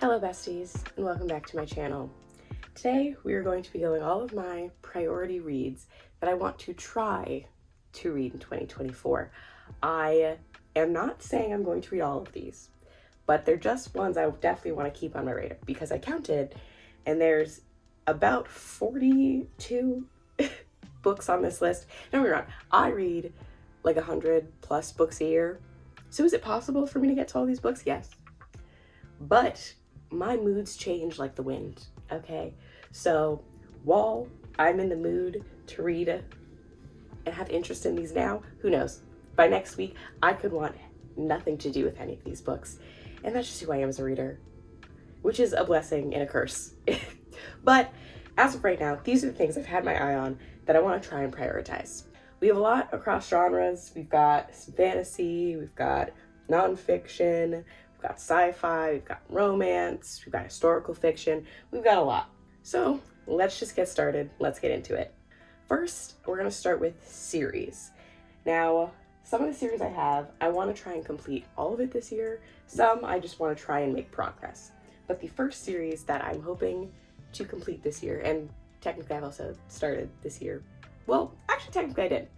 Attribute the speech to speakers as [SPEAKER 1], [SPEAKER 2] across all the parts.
[SPEAKER 1] Hello besties, and welcome back to my channel. Today we are going to be going all of my priority reads that I want to try to read in 2024. I am not saying I'm going to read all of these, but they're just ones I definitely want to keep on my radar because I counted and there's about 42 books on this list. Don't get me wrong, I read like 100 plus books a year. So is it possible for me to get to all these books? Yes. But my moods change like the wind, okay? So while I'm in the mood to read and have interest in these now, who knows? By next week, I could want nothing to do with any of these books. And that's just who I am as a reader, which is a blessing and a curse. But as of right now, these are the things I've had my eye on that I want to try and prioritize. We have a lot across genres. We've got some fantasy, we've got nonfiction, we've got sci-fi, we've got romance, we've got historical fiction, we've got a lot. So let's just get started. Let's get into it. First, we're going to start with series. Now, some of the series I have, I want to try and complete all of it this year. Some I just want to try and make progress. But the first series that I'm hoping to complete this year, and technically I've also started this year. Well, actually technically I did.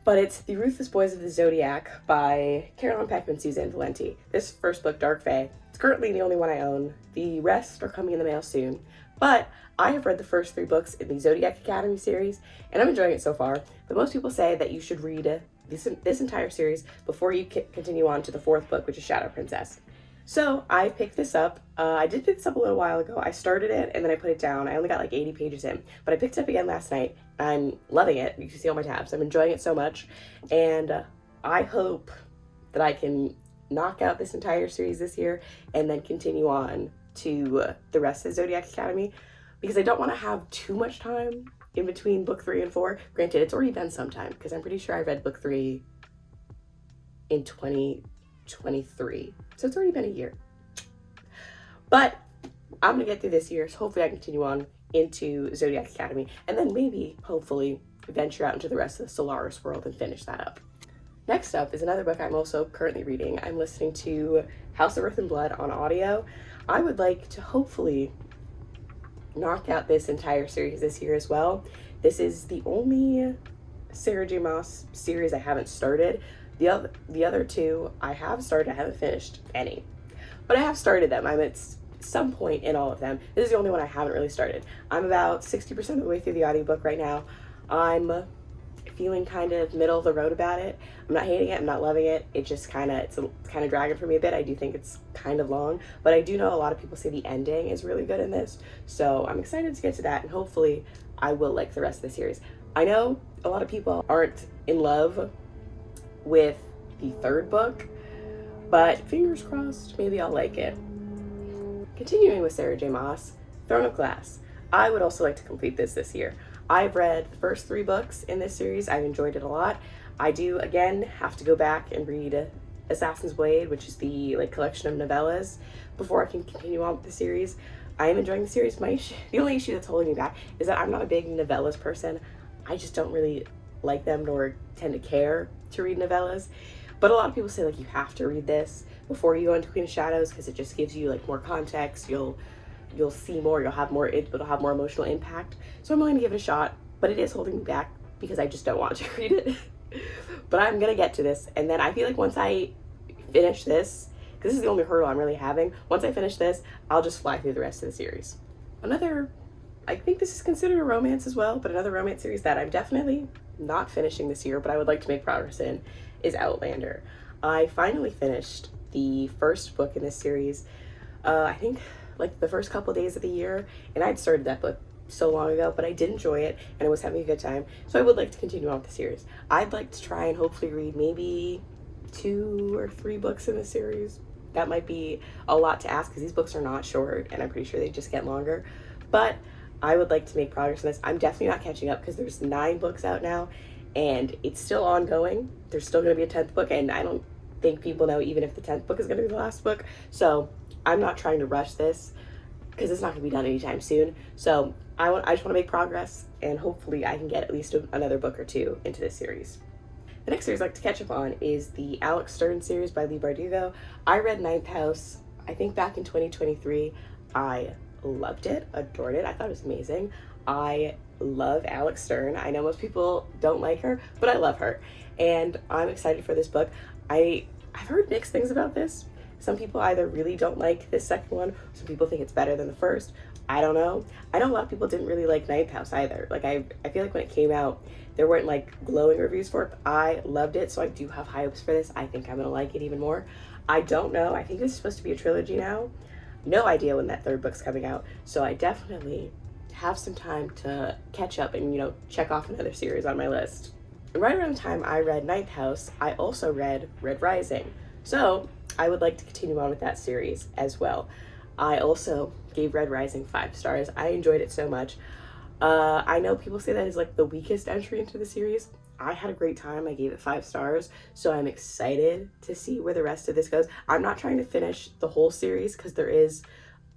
[SPEAKER 1] But it's The Ruthless Boys of the Zodiac by Carolyn Peck and Suzanne Valenti. This first book, Dark Fae, it's currently the only one I own. The rest are coming in the mail soon. But I have read the first 3 books in the Zodiac Academy series, and I'm enjoying it so far. But most people say that you should read this entire series before you continue on to the 4th book, which is Shadow Princess. So I picked this up. I did pick this up a little while ago. I started it and then I put it down. I only got like 80 pages in, but I picked it up again last night. I'm loving it. You can see all my tabs. I'm enjoying it so much. And I hope that I can knock out this entire series this year and then continue on to the rest of the Zodiac Academy, because I don't want to have too much time in between book 3 and 4. Granted, it's already been some time because I'm pretty sure I read book 3 in 2023. So it's already been a year. But I'm gonna get through this year, so hopefully I can continue on into Zodiac Academy and then maybe, hopefully, venture out into the rest of the Solaris world and finish that up. Next up is another book I'm also currently reading. I'm listening to House of Earth and Blood on audio. I would like to hopefully knock out this entire series this year as well. This is the only Sarah J. Maas series I haven't started. The other 2 I have started. I haven't finished any, but I have started them. I'm at some point in all of them. This is the only one I haven't really started. I'm about 60% of the way through the audiobook right now. I'm feeling kind of middle of the road about it. I'm not hating it, I'm not loving it. It's kind of dragging for me a bit. I do think it's kind of long, but I do know a lot of people say the ending is really good in this. So I'm excited to get to that, and hopefully I will like the rest of the series. I know a lot of people aren't in love with the 3rd book, but fingers crossed, maybe I'll like it. Continuing with Sarah J. Maas, Throne of Glass. I would also like to complete this year. I've read the first 3 books in this series. I've enjoyed it a lot. I do, again, have to go back and read Assassin's Blade, which is the collection of novellas, before I can continue on with the series. I am enjoying the series. The only issue that's holding me back is that I'm not a big novellas person. I just don't really like them nor tend to care to read novellas. But a lot of people say you have to read this before you go into Queen of Shadows because it just gives you more context. You'll see more, it'll have more emotional impact. So I'm willing to give it a shot, but it is holding me back because I just don't want to read it. But I'm gonna get to this, and then I feel like once I finish this, because this is the only hurdle I'm really having, once I finish this, I'll just fly through the rest of the series. I think this is considered a romance as well, but another romance series that I'm definitely not finishing this year, but I would like to make progress in, is Outlander. I finally finished the first book in this series, I think the first couple days of the year, and I'd started that book so long ago, but I did enjoy it and I was having a good time, so I would like to continue on with the series. I'd like to try and hopefully read maybe 2 or 3 books in the series. That might be a lot to ask because these books are not short and I'm pretty sure they just get longer, but I would like to make progress in this. I'm definitely not catching up because there's 9 books out now and it's still ongoing. There's still going to be a 10th book, and I don't think people know even if the 10th book is going to be the last book, so I'm not trying to rush this because it's not going to be done anytime soon. So I just want to make progress, and hopefully I can get at least another book or 2 into this series. The next series I'd like to catch up on is the Alex Stern series by Leigh Bardugo. I read Ninth House, I think back in 2023. I loved it, adored it. I thought it was amazing. I love Alex Stern. I know most people don't like her, but I love her. And I'm excited for this book. I've heard mixed things about this. Some people either really don't like this second one, some people think it's better than the first. I don't know. I know a lot of people didn't really like Ninth House either. Like I feel like when it came out, there weren't like glowing reviews for it, but I loved it, so I do have high hopes for this. I think I'm gonna like it even more. I don't know. I think this is supposed to be a trilogy now. No idea when that third book's coming out, so I definitely have some time to catch up and, check off another series on my list. Right around the time I read Ninth House, I also read Red Rising. So I would like to continue on with that series as well. I also gave Red Rising 5 stars. I enjoyed it so much. I know people say that is like the weakest entry into the series. I had a great time. I gave it 5 stars. So I'm excited to see where the rest of this goes. I'm not trying to finish the whole series because there's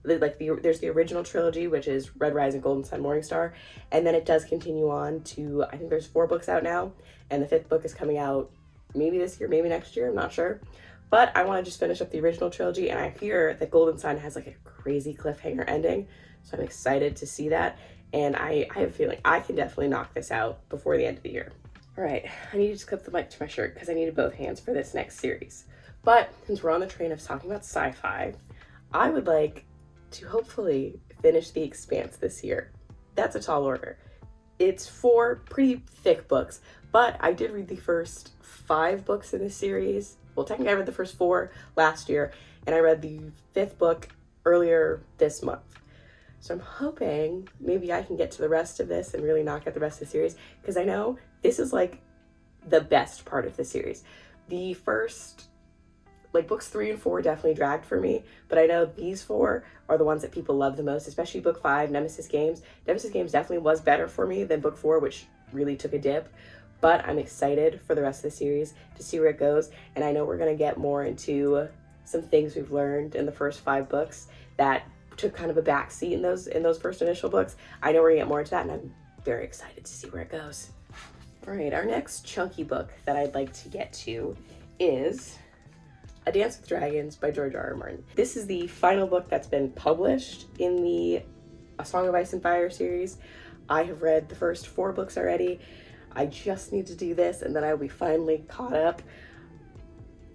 [SPEAKER 1] the original trilogy, which is Red Rising, Golden Sun, Morningstar, and then it does continue on to, I think there's 4 books out now, and the 5th book is coming out maybe this year, maybe next year, I'm not sure. But I want to just finish up the original trilogy, and I hear that Golden Sun has like a crazy cliffhanger ending, so I'm excited to see that, and I have a feeling I can definitely knock this out before the end of the year. All right, I need to just clip the mic to my shirt because I needed both hands for this next series. But since we're on the train of talking about sci-fi, I would like to hopefully finish The Expanse this year. That's a tall order. It's 4 pretty thick books, but I did read the first 5 books in this series. Well, technically I read the first 4 last year, and I read the 5th book earlier this month. So I'm hoping maybe I can get to the rest of this and really knock out the rest of the series, because I know this is like the best part of the series. The first, like books 3 and 4 definitely dragged for me, but I know these 4 are the ones that people love the most, especially book 5, Nemesis Games. Nemesis Games definitely was better for me than book 4, which really took a dip, but I'm excited for the rest of the series to see where it goes, and I know we're going to get more into some things we've learned in the first 5 books that took kind of a back seat in those first initial books. I know we're going to get more into that, and I'm very excited to see where it goes. All right, our next chunky book that I'd like to get to is A Dance with Dragons by George R.R. Martin. This is the final book that's been published in the A Song of Ice and Fire series. I have read the first 4 books already. I just need to do this and then I will be finally caught up.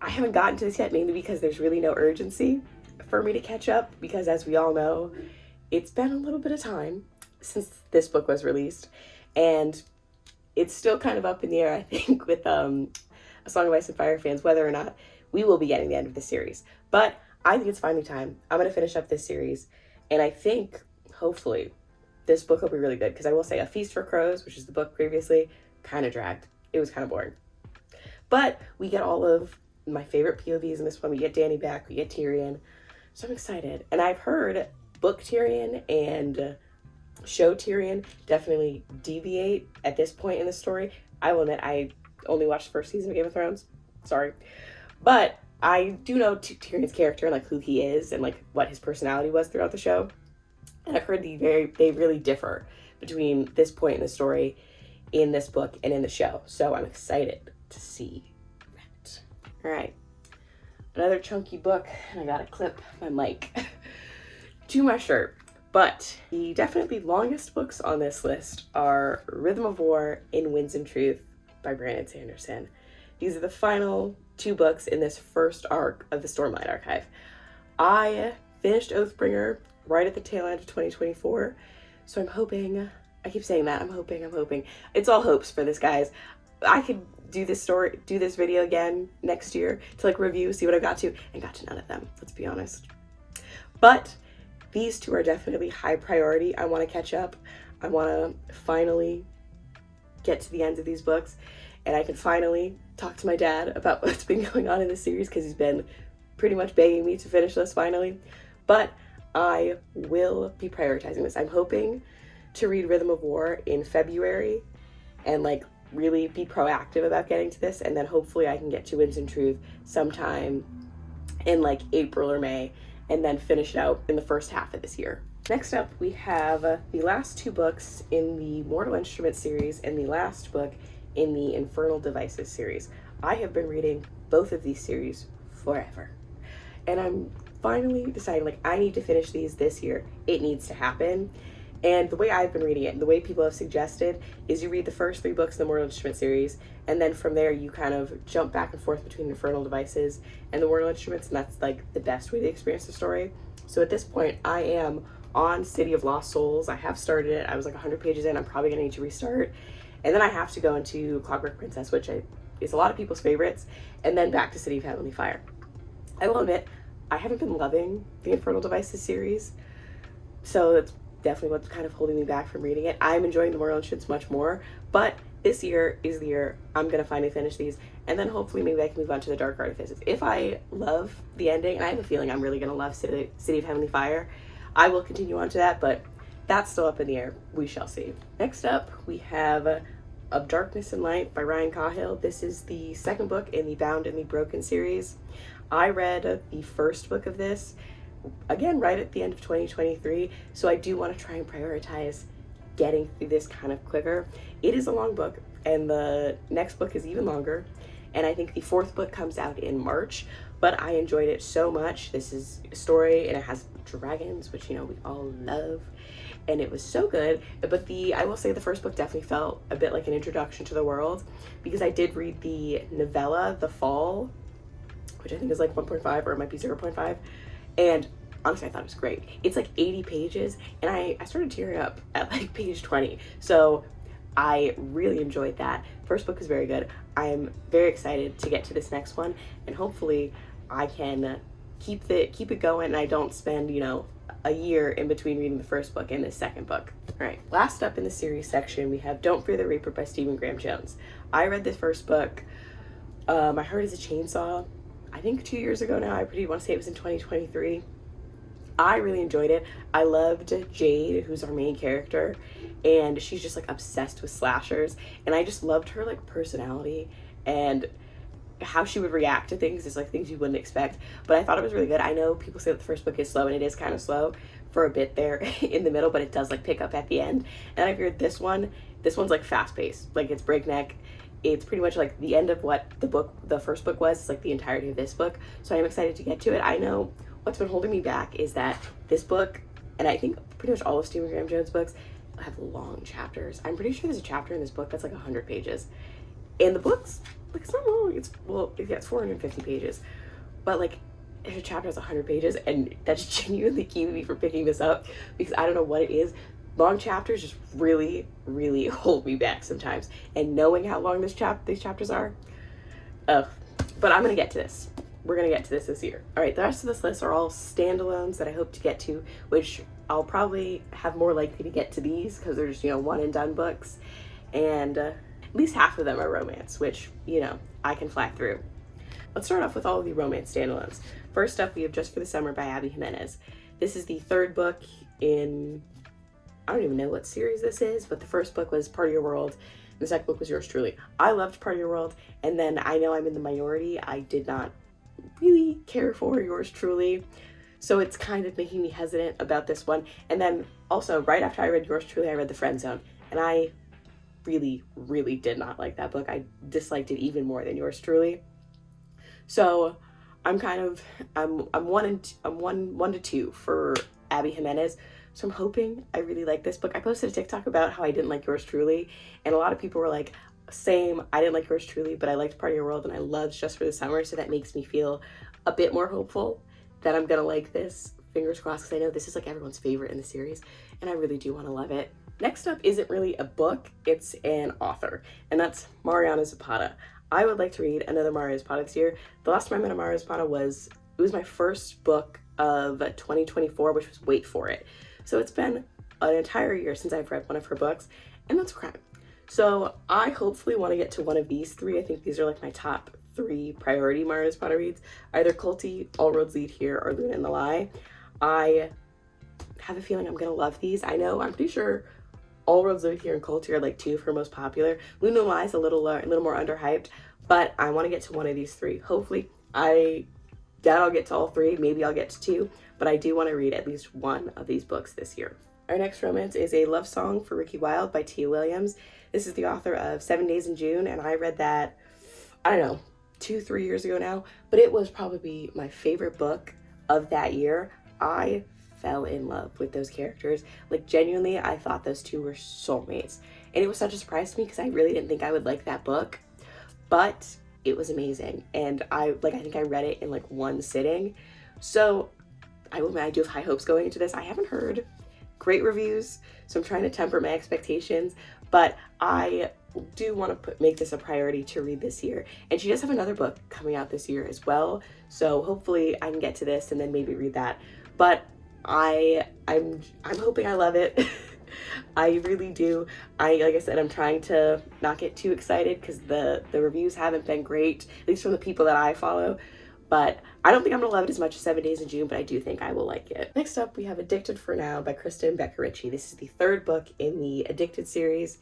[SPEAKER 1] I haven't gotten to this yet, mainly because there's really no urgency for me to catch up, because as we all know, it's been a little bit of time since this book was released, and it's still kind of up in the air, I think, with A Song of Ice and Fire fans, whether or not we will be getting the end of the series. But I think it's finally time. I'm going to finish up this series, and I think, hopefully, this book will be really good, because I will say A Feast for Crows, which is the book previously, kind of dragged. It was kind of boring. But we get all of my favorite POVs in this one. We get Dany back, we get Tyrion, so I'm excited. And I've heard book Tyrion and show Tyrion definitely deviate at this point in the story. I will admit, I only watched the first season of Game of Thrones. Sorry. But I do know Tyrion's character and like who he is and like what his personality was throughout the show. And I've heard they really differ between this point in the story in this book and in the show. So I'm excited to see that. All right. Another chunky book, and I gotta clip my mic to my shirt. But the definitely longest books on this list are Rhythm of War and Winds and Truth by Brandon Sanderson. These are the final 2 books in this first arc of the Stormlight Archive. I finished Oathbringer right at the tail end of 2024, so I'm hoping, I keep saying that, I'm hoping. It's all hopes for this, guys. I could do this video again next year to like review, see what I got to, and got to none of them, let's be honest. But these 2 are definitely high priority. I want to catch up. I want to finally get to the ends of these books, and I can finally talk to my dad about what's been going on in this series, because he's been pretty much begging me to finish this finally. But I will be prioritizing this. I'm hoping to read Rhythm of War in February and like really be proactive about getting to this, and then hopefully I can get to Winds and Truth sometime in like April or May, and then finish it out in the first half of this year. Next up, we have the last 2 books in the Mortal Instruments series and the last book in the Infernal Devices series. I have been reading both of these series forever, and I'm finally deciding, like, I need to finish these this year. It needs to happen. And the way I've been reading it, and the way people have suggested, is you read the first 3 books in the Mortal Instrument series, and then from there you kind of jump back and forth between Infernal Devices and the Mortal Instruments, and that's like the best way to experience the story. So at this point, I am on City of Lost Souls. I have started it. I was like 100 pages in. I'm probably gonna need to restart. And then I have to go into Clockwork Princess, which is a lot of people's favorites, and then back to City of Heavenly Fire. I will admit, I haven't been loving the Infernal Devices series, so it's definitely what's kind of holding me back from reading it. I'm enjoying the Mortal Instruments much more, but this year is the year I'm gonna finally finish these, and then hopefully maybe I can move on to the Dark Artifices. If I love the ending, and I have a feeling I'm really gonna love City of Heavenly Fire, I will continue on to that, but that's still up in the air. We shall see. Next up, we have Of Darkness and Light by Ryan Cahill. This is the second book in the Bound and the Broken series. I read the first book of this, again, right at the end of 2023, so I do want to try and prioritize getting through this kind of quicker. It is a long book, and the next book is even longer, and I think the 4th book comes out in March, but I enjoyed it so much. This is a story, and it has dragons, which, you know, we all love, and it was so good. But I will say the first book definitely felt a bit like an introduction to the world, because I did read the novella, The Fall, which I think is like 1.5, or it might be 0.5, and honestly, I thought it was great. It's like 80 pages, and I started tearing up at like page 20, so I really enjoyed that. First book is very good. I'm very excited to get to this next one, and hopefully I can keep it going, and I don't spend, you know, a year in between reading the first book and the second book. All right, last up in the series section, we have Don't Fear the Reaper by Stephen Graham Jones. I read the first book, My Heart is a Chainsaw, I think 2 years ago now. I pretty want to say it was in 2023. I really enjoyed it. I loved Jade, who's our main character, and she's just like obsessed with slashers, and I just loved her like personality and how she would react to things. Is like things you wouldn't expect, but I thought it was really good. I know people say that the first book is slow, and it is kind of slow for a bit there in the middle, but it does like pick up at the end. And I figured this one's like fast paced, like it's breakneck. It's pretty much like the end of what the first book was. It's like the entirety of this book, so I'm excited to get to it. I know what's been holding me back is that this book, and I think pretty much all of Stephen Graham Jones' books, have long chapters. I'm pretty sure there's a chapter in this book that's like 100 pages. And the book's, like, it's not long. It's 450 pages. But, like, there's a chapter that's 100 pages, and that's genuinely keeping me from picking this up, because I don't know what it is. Long chapters just really, really hold me back sometimes. And knowing how long these chapters are, ugh. But I'm going to get to this. We're going to get to this year. All right, the rest of this list are all standalones that I hope to get to, which I'll probably have more likely to get to these because they're just, you know, one and done books. And at least half of them are romance, which, you know, I can fly through. Let's start off with all of the romance standalones. First up, we have Just for the Summer by Abby Jimenez. This is the 3rd book in, I don't even know what series this is, but the first book was Part of Your World. The second book was Yours Truly. I loved Part of Your World, and then I know I'm in the minority. I did not really care for Yours Truly, so it's kind of making me hesitant about this one. And then also, right after I read Yours Truly, I read The Friend Zone, and I really, really did not like that book. I disliked it even more than Yours Truly. So I'm one to two for Abby Jimenez. So I'm hoping I really like this book. I posted a TikTok about how I didn't like Yours Truly, and a lot of people were like, same, I didn't like Yours Truly, but I liked Part of Your World, and I loved Just for the Summer, so that makes me feel a bit more hopeful that I'm gonna like this. Fingers crossed, because I know this is like everyone's favorite in the series, and I really do want to love it. Next up isn't really a book, it's an author, and that's Mariana Zapata. I would like to read another Mariana Zapata this year. The last time I met a Mariana Zapata was my first book of 2024, which was Wait For It. So it's been an entire year since I've read one of her books, and that's a crime. So I hopefully want to get to one of these 3. I think these are like my top 3 priority Mariana Zapata reads. Either Culty, All Roads Lead Here, or Luna and the Lie. I have a feeling I'm going to love these. I'm pretty sure All Roads Lead Here and Culty are like 2 of her most popular. Luna and the Lie is a little more underhyped, but I want to get to one of these 3. Hopefully I'll get to all 3. Maybe I'll get to 2, but I do want to read at least one of these books this year. Our next romance is A Love Song for Ricky Wilde by Tia Williams. This is the author of 7 Days in June, and I read that, I don't know, 2-3 years ago now, but it was probably my favorite book of that year, I fell in love with those characters. Like, genuinely, I thought those two were soulmates. And it was such a surprise to me because I really didn't think I would like that book, but it was amazing. And I think I read it in like one sitting. So I will admit, I do have high hopes going into this. I haven't heard great reviews, so I'm trying to temper my expectations, but I do want to make this a priority to read this year. And she does have another book coming out this year as well, so hopefully I can get to this and then maybe read that. But I'm hoping I love it. I really do. Like I said, I'm trying to not get too excited because the reviews haven't been great, at least from the people that I follow. But I don't think I'm gonna love it as much as 7 Days in June, but I do think I will like it. Next up, we have Addicted for Now by Kristen Becker Ritchie. This is the third book in the Addicted series,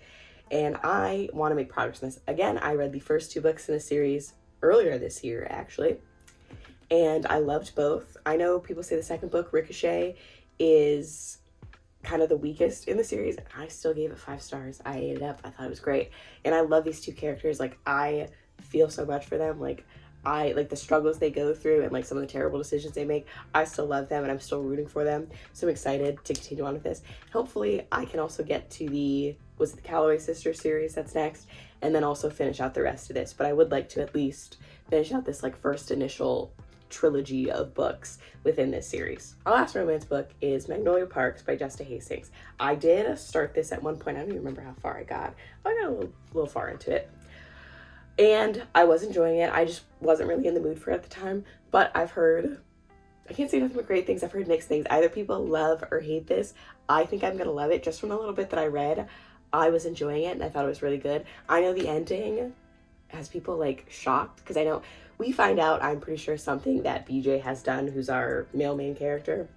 [SPEAKER 1] and I want to make progress on this. Again, I read the first two books in the series earlier this year, actually, and I loved both. I know people say the second book, Ricochet, is kind of the weakest in the series, and I still gave it 5 stars. I ate it up. I thought it was great, and I love these two characters. Like, I feel so much for them. Like, I like the struggles they go through and like some of the terrible decisions they make. I still love them and I'm still rooting for them. So I'm excited to continue on with this. Hopefully I can also get to the Calloway Sisters series that's next, and then also finish out the rest of this. But I would like to at least finish out this like first initial trilogy of books within this series. Our last romance book is Magnolia Parks by Jesta Hastings. I did start this at one point. I don't even remember how far I got. I got a little far into it. And I was enjoying it. I just wasn't really in the mood for it at the time. But I've heard, I can't say nothing but great things. I've heard mixed things. Either people love or hate this. I think I'm gonna love it. Just from the little bit that I read, I was enjoying it and I thought it was really good. I know the ending has people like shocked, because I know we find out, I'm pretty sure, something that BJ has done, who's our male main character.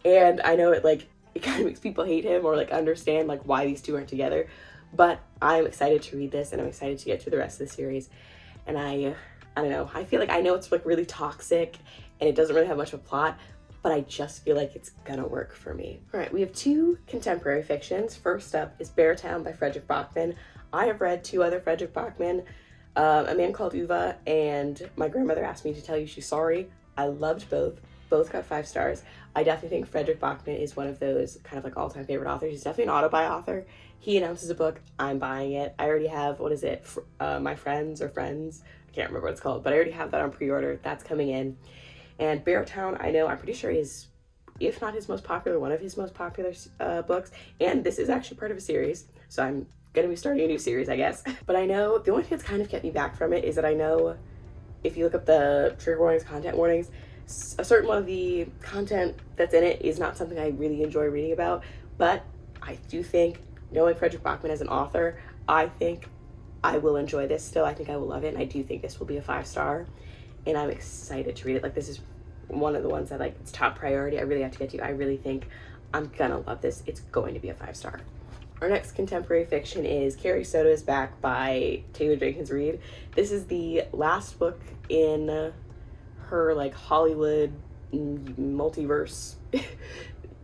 [SPEAKER 1] And I know it kind of makes people hate him or like understand like why these two aren't together. But I'm excited to read this and I'm excited to get through the rest of the series. And I don't know, I feel like I know it's like really toxic and it doesn't really have much of a plot, but I just feel like it's gonna work for me. All right, we have 2 contemporary fictions. First up is Beartown by Frederick Bachman. I have read 2 other Frederick Bachman, A Man Called Uva and My Grandmother Asked Me to Tell You She's Sorry. I loved both. Both got 5 stars. I definitely think Frederick Bachman is one of those kind of like all-time favorite authors. He's definitely an auto-buy author. He announces a book, I'm buying it. I already have, what is it, My Friends or Friends? I can't remember what it's called, but I already have that on pre-order. That's coming in. And Beartown, I know, I'm pretty sure is, if not his most popular, one of his most popular books. And this is actually part of a series, so I'm gonna be starting a new series, I guess. But I know, the only thing that's kind of kept me back from it is that I know if you look up the trigger warnings, content warnings, a certain one of the content that's in it is not something I really enjoy reading about. But I do think, knowing Frederick Bachman as an author, I think I will enjoy this still. I think I will love it, and I do think this will be a 5-star, and I'm excited to read it. Like, this is one of the ones that, like, it's top priority. I really have to get to. I really think I'm gonna love this. It's going to be a 5-star. Our next contemporary fiction is Carrie Soto is Back by Taylor Jenkins Reid. This is the last book in her like Hollywood multiverse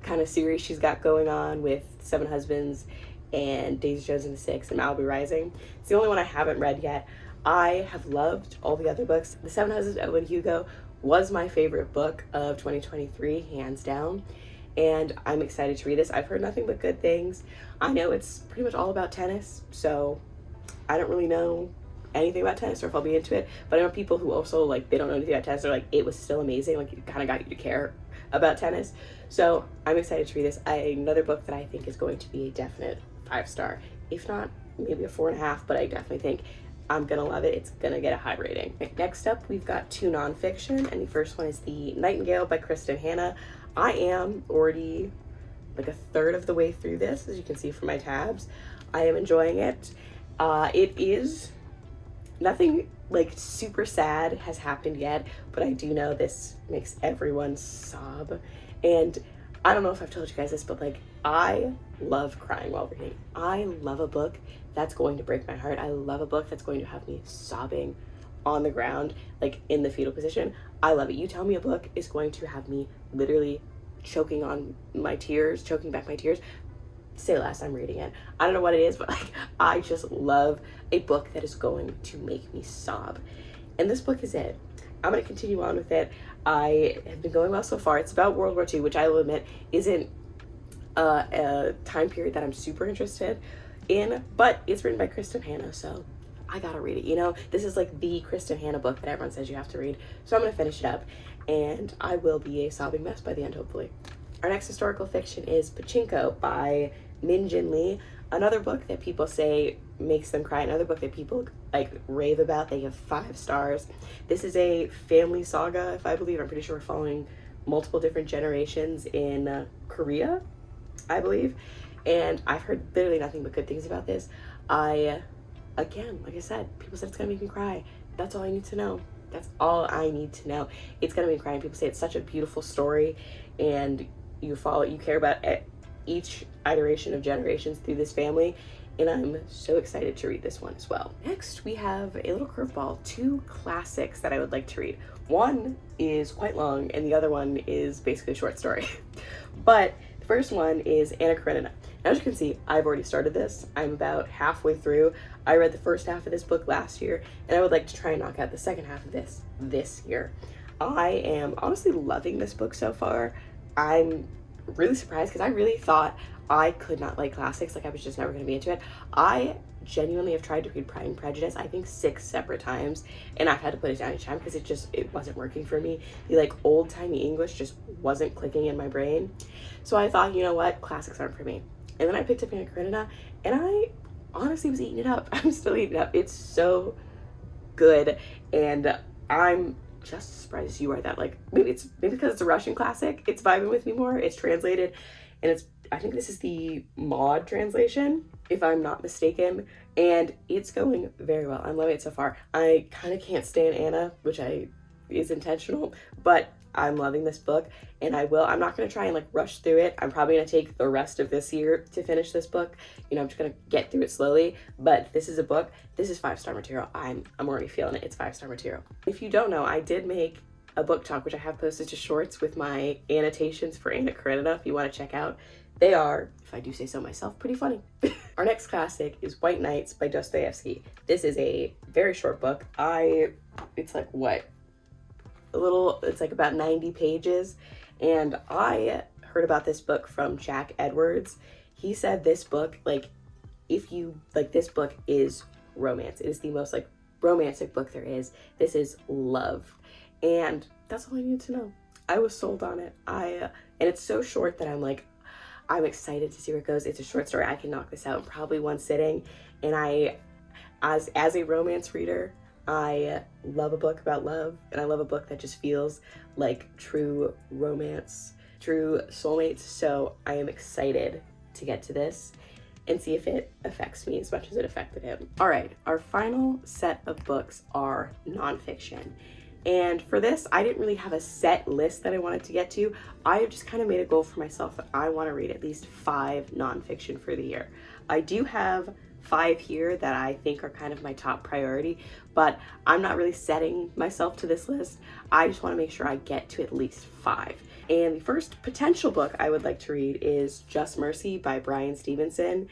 [SPEAKER 1] kind of series she's got going on with 7 Husbands and Daisy Jones and the Six and Malibu Rising. It's the only one I haven't read yet. I have loved all the other books. The 7 Husbands of Owen Hugo was my favorite book of 2023, hands down, and I'm excited to read this. I've heard nothing but good things. I know it's pretty much all about tennis, so I don't really know anything about tennis or if I'll be into it, but I know people who also like, they don't know anything about tennis, they're like, it was still amazing, like it kind of got you to care about tennis. So I'm excited to read this. Another book that I think is going to be a definite 5-star, if not maybe a 4.5, but I definitely think I'm gonna love it. It's gonna get a high rating. Next up, we've got 2 nonfiction, and the first one is The Nightingale by Kristen Hanna. I am already like a third of the way through this, as you can see from my tabs. I am enjoying it. It is nothing like super sad has happened yet, but I do know this makes everyone sob. And I don't know if I've told you guys this, but like, I love crying while reading. I love a book that's going to break my heart. I love a book that's going to have me sobbing on the ground, like in the fetal position. I love it. You tell me a book is going to have me literally choking on my tears, choking back my tears, say less, I'm reading it. I don't know what it is, but like, I just love a book that is going to make me sob. And this book is it. I'm going to continue on with it. I have been going well so far. It's about World War II, which I will admit isn't a time period that I'm super interested in, but it's written by Kristen Hanna, so I gotta read it. You know, this is like the Kristen Hanna book that everyone says you have to read, so I'm gonna finish it up, and I will be a sobbing mess by the end, hopefully. Our next historical fiction is Pachinko by Min Jin Lee, another book that people say makes them cry, another book that people like rave about. They give 5 stars. This is a family saga, if I believe. I'm pretty sure we're following multiple different generations in Korea, I believe, and I've heard literally nothing but good things about this. Again, like I said, people said it's gonna make me cry. That's all I need to know. That's all I need to know. It's gonna make me cry, and people say it's such a beautiful story, and you care about each iteration of generations through this family, and I'm so excited to read this one as well. Next, we have a little curveball, 2 classics that I would like to read. One is quite long, and the other one is basically a short story. But the first one is Anna Karenina. Now, as you can see, I've already started this. I'm about halfway through. I read the first half of this book last year, and I would like to try and knock out the second half of this year. I am honestly loving this book so far. I'm really surprised because I really thought I could not like classics, like I was just never going to be into it. I genuinely have tried to read Pride and Prejudice, I think 6 separate times, and I've had to put it down each time because it wasn't working for me. The like old-timey English just wasn't clicking in my brain. So I thought, you know what, classics aren't for me. And then I picked up Anna Karenina, and I honestly was eating it up. I'm still eating it up. It's so good, and I'm just as surprised as you are that like maybe because it's a Russian classic, it's vibing with me more. It's translated, and I think this is the Maud translation, if I'm not mistaken, and it's going very well. I'm loving it so far. I kind of can't stand Anna, which is intentional, but I'm loving this book, and I'm not going to try and like rush through it. I'm probably going to take the rest of this year to finish this book. You know, I'm just going to get through it slowly, but this is a book. This is 5-star material. I'm already feeling it. It's 5-star material. If you don't know, I did make a book talk, which I have posted to shorts with my annotations for Anna Karenina, if you want to check out. They are, if I do say so myself, pretty funny. Our next classic is White Nights by Dostoevsky. This is a very short book. It's like what? It's like about 90 pages. And I heard about this book from Jack Edwards. He said this book, this book is romance. It is the most like romantic book there is. This is love. And that's all I needed to know. I was sold on it. And it's so short that I'm excited to see where it goes. It's a short story. I can knock this out in probably one sitting. And as a romance reader, I love a book about love, and I love a book that just feels like true romance, true soulmates. So I am excited to get to this and see if it affects me as much as it affected him. All right, our final set of books are nonfiction. And for this, I didn't really have a set list that I wanted to get to. I have just kind of made a goal for myself that I want to read at least 5 nonfiction for the year. I do have 5 here that I think are kind of my top priority, but I'm not really setting myself to this list. I just want to make sure I get to at least 5. And the first potential book I would like to read is Just Mercy by Bryan Stevenson.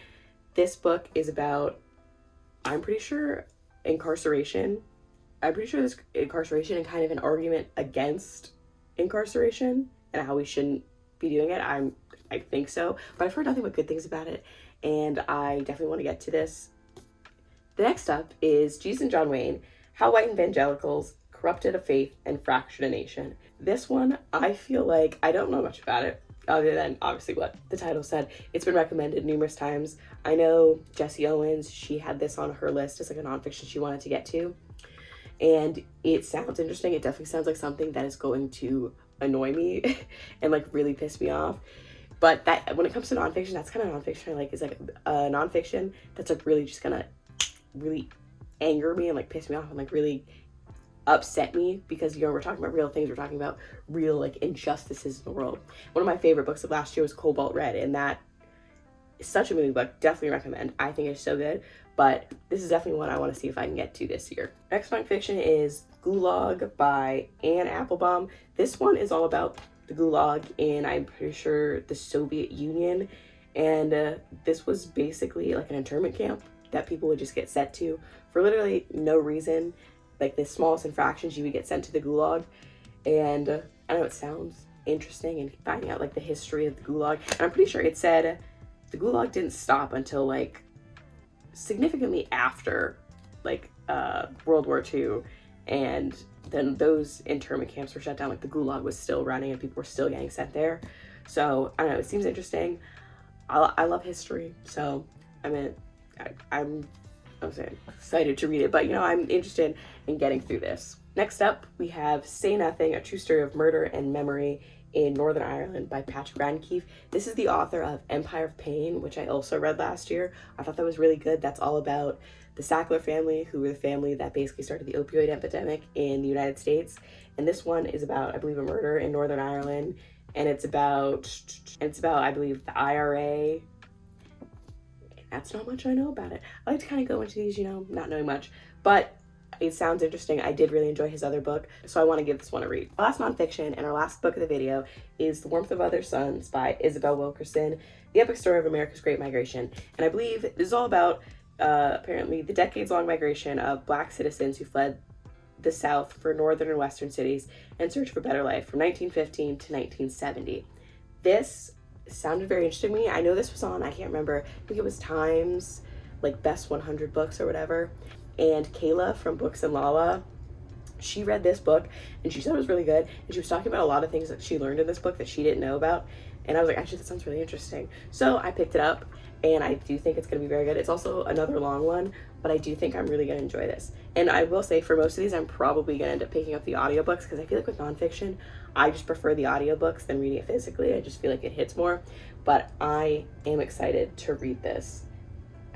[SPEAKER 1] This book is about, I'm pretty sure, incarceration. I'm pretty sure there's incarceration and kind of an argument against incarceration and how we shouldn't be doing it. I think so, but I've heard nothing but good things about it, and I definitely want to get to this. The next up is Jesus and John Wayne, How White Evangelicals Corrupted a Faith and Fractured a Nation. This one, I feel like I don't know much about it, other than obviously what the title said. It's been recommended numerous times. I know Jessie Owens, she had this on her list as like a nonfiction she wanted to get to. And it sounds interesting. It definitely sounds like something that is going to annoy me and like really piss me off. But that when it comes to nonfiction, that's kind of nonfiction I like. Is like a nonfiction that's like really just gonna really anger me and like piss me off and like really upset me, because we're talking about real things. We're talking about real like injustices in the world. One of my favorite books of last year was Cobalt Red, and that is such a movie book. Definitely recommend. I think it's so good. But this is definitely one I want to see if I can get to this year. Next nonfiction is Gulag by Anne Applebaum. This one is all about the Gulag in, I'm pretty sure, the Soviet Union. And this was basically like an internment camp that people would just get sent to for literally no reason. like the smallest infractions, you would get sent to the gulag. And I know it sounds interesting, and finding out like the history of the gulag. And I'm pretty sure it said the gulag didn't stop until like significantly after like World War II, and then those internment camps were shut down. Like the gulag was still running and people were still getting sent there. So I don't know, it seems interesting. I love history, so I'm excited to read it, but you know, I'm interested in getting through this. Next up, we have Say Nothing, A True Story of Murder and Memory in Northern Ireland by Patrick Radcliffe. This is the author of Empire of Pain, which I also read last year. I thought that was really good. That's all about the Sackler family, who were the family that basically started the opioid epidemic in the United States. And this one is about, I believe, a murder in Northern Ireland. And it's about, I believe, the IRA. That's not much I know about it. I like to kind of go into these, you know, not knowing much, but it sounds interesting. I did really enjoy his other book, so I want to give this one a read. Last nonfiction and our last book of the video is The Warmth of Other Suns by Isabel Wilkerson, the epic story of America's Great Migration. And I believe this is all about, apparently, the decades-long migration of Black citizens who fled the South for northern and western cities in search of a better life from 1915 to 1970. This sounded very interesting to me. I know this was on, I can't remember, I think it was Times, like Best 100 Books or whatever. And Kayla from Books and Lala, she read this book and she said it was really good. And she was talking about a lot of things that she learned in this book that she didn't know about. And I was like, actually, that sounds really interesting. So I picked it up, and I do think it's going to be very good. It's also another long one, but I do think I'm really going to enjoy this. And I will say, for most of these, I'm probably going to end up picking up the audiobooks, because I feel like with nonfiction, I just prefer the audiobooks than reading it physically. I just feel like it hits more. But I am excited to read this.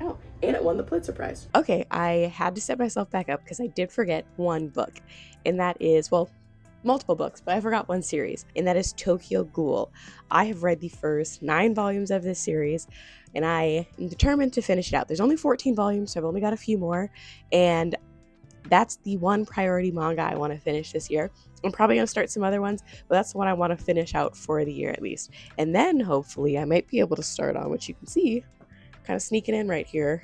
[SPEAKER 1] Oh, and it won the Pulitzer Prize. Okay, I had to set myself back up because I did forget one book, and that is, well, multiple books, but I forgot one series, and that is Tokyo Ghoul. I have read the first 9 volumes of this series, and I am determined to finish it out. There's only 14 volumes, so I've only got a few more, and that's the one priority manga I want to finish this year. I'm probably going to start some other ones, but that's the one I want to finish out for the year at least. And then hopefully I might be able to start on, which you can see, kind of sneaking in right here,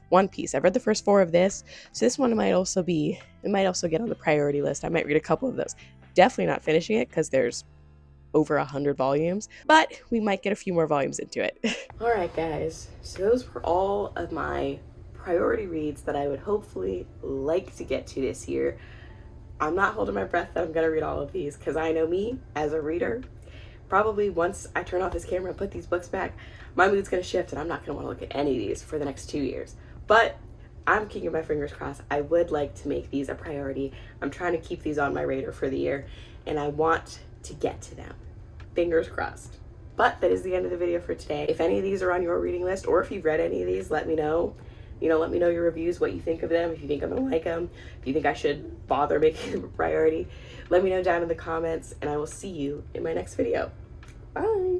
[SPEAKER 1] One Piece. I've read the first 4 of this, so this one might also get on the priority list. I might read a couple of those. Definitely not finishing it because there's over 100 volumes, but we might get a few more volumes into it. All right, guys, so those were all of my priority reads that I would hopefully like to get to this year. I'm not holding my breath that I'm gonna read all of these, because I know me as a reader, probably once I turn off this camera and put these books back, my mood's gonna shift and I'm not gonna want to look at any of these for the next 2 years. But I'm keeping my fingers crossed. I would like to make these a priority. I'm trying to keep these on my radar for the year, and I want to get to them. Fingers crossed. But that is the end of the video for today. If any of these are on your reading list, or if you've read any of these, let me know. You know, let me know your reviews, what you think of them, if you think I'm gonna like them, if you think I should bother making them a priority. Let me know down in the comments, and I will see you in my next video. Bye.